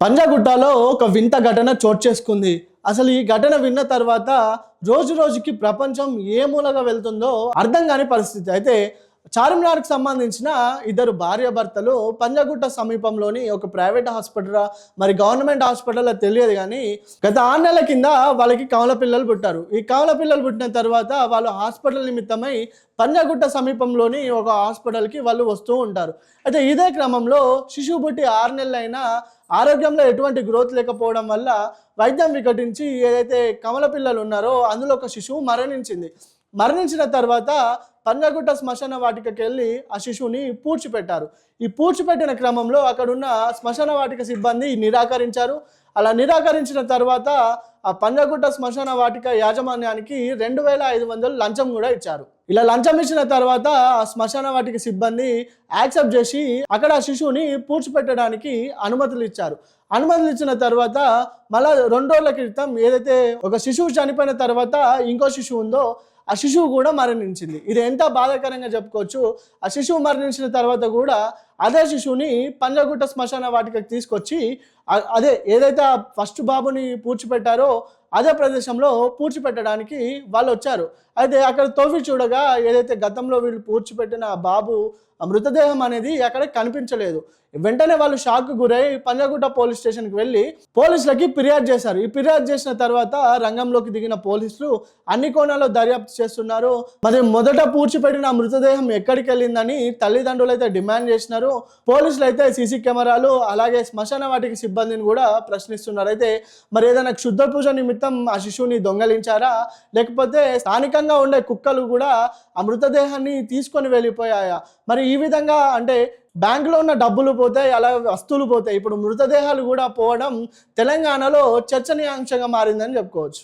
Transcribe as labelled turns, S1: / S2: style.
S1: పంజాగుట్టలో ఒక వింత ఘటన చోటు చేసుకుంది. అసలు ఈ ఘటన విన్న తర్వాత రోజు రోజుకి ప్రపంచం ఏ మూలగా వెళ్తుందో అర్థం కాని పరిస్థితి. అయితే చార్మినార్‌కి సంబంధించిన ఇద్దరు భార్యాభర్తలు పంజాగుట్ట సమీపంలోని ఒక ప్రైవేట్ హాస్పిటలా మరి గవర్నమెంట్ హాస్పిటలా తెలియదు గానీ గత 6 నెలల కింద వాళ్ళకి కవల పిల్లలు పుట్టారు. ఈ కవల పిల్లలు పుట్టిన తర్వాత వాళ్ళు హాస్పిటల్ నిమిత్తమై పంజాగుట్ట సమీపంలోని ఒక హాస్పిటల్‌కి వాళ్ళు వస్తూ ఉంటారు. అయితే ఇదే క్రమంలో శిశువు పుట్టి 6 నెలలైనా ఆరోగ్యంలో ఎటువంటి గ్రోత్ లేకపోవడం వల్ల వైద్యం వికటించి ఏదైతే కవల పిల్లలు ఉన్నారో అందులో ఒక శిశువు మరణించింది. మరణించిన తర్వాత పంజాగుట్ట శ్మశాన వాటికకెళ్ళి ఆ శిశువుని పూడ్చిపెట్టారు. ఈ పూడ్చిపెట్టిన క్రమంలో అక్కడున్న శ్మశాన వాటిక సిబ్బంది నిరాకరించారు. అలా నిరాకరించిన తర్వాత ఆ పంజాగుట్ట శ్మశాన వాటిక యాజమాన్యానికి 2500 లంచం కూడా ఇచ్చారు. ఇలా లంచం ఇచ్చిన తర్వాత ఆ శ్మశాన వాటిక సిబ్బంది యాక్సెప్ట్ చేసి అక్కడ ఆ శిశువుని పూడ్చిపెట్టడానికి అనుమతులు ఇచ్చారు. అనుమతులు ఇచ్చిన తర్వాత మళ్ళా 2 రోజుల క్రితం ఏదైతే ఒక శిశువు చనిపోయిన తర్వాత ఇంకో శిశువు ఉందో ఆ శిశువు కూడా మరణించింది. ఇది ఎంత బాధాకరంగా చెప్పుకోవచ్చు. ఆ శిశువు మరణించిన తర్వాత కూడా అదే శిశువుని పంజాగుట్ట శ్మశాన వాటికకి తీసుకొచ్చి అదే ఏదైతే ఆ ఫస్ట్ బాబుని పూడ్చిపెట్టారో అదే ప్రదేశంలో పూడ్చిపెట్టడానికి వాళ్ళు వచ్చారు. అయితే అక్కడ తవ్వి చూడగా ఏదైతే గతంలో వీళ్ళు పూడ్చిపెట్టిన ఆ బాబు మృతదేహం అనేది అక్కడ కనిపించలేదు. వెంటనే వాళ్ళు షాక్‌కు గురై పంజాగుట్ట పోలీస్ స్టేషన్‌కి వెళ్ళి పోలీసులకి ఫిర్యాదు చేశారు. ఈ ఫిర్యాదు చేసిన తర్వాత రంగంలోకి దిగిన పోలీసులు అన్ని కోణాల్లో దర్యాప్తు చేస్తున్నారు. మరి మొదట పూడ్చిపెట్టిన మృతదేహం ఎక్కడికి వెళ్ళిందని తల్లిదండ్రులు అయితే డిమాండ్ చేసినారు. పోలీసులు అయితే సీసీ కెమెరాలు అలాగే శ్మశాన వాటిక సిబ్బందిని కూడా ప్రశ్నిస్తున్నారు. అయితే మరి ఏదైనా క్షుద్ర పూజ నిమిత్తం ఆ శిశువుని దొంగలించారా, లేకపోతే స్థానికంగా ఉండే కుక్కలు కూడా ఆ మృతదేహాన్ని తీసుకొని వెళ్ళిపోయాయా? మరి ఈ విధంగా అంటే బ్యాంకులో ఉన్న డబ్బులు పోతాయి, అలా వస్తువులు పోతాయి. ఇప్పుడు మృతదేహాలు కూడా పోవడం తెలంగాణలో చర్చనీయాంశంగా మారిందని చెప్పుకోవచ్చు.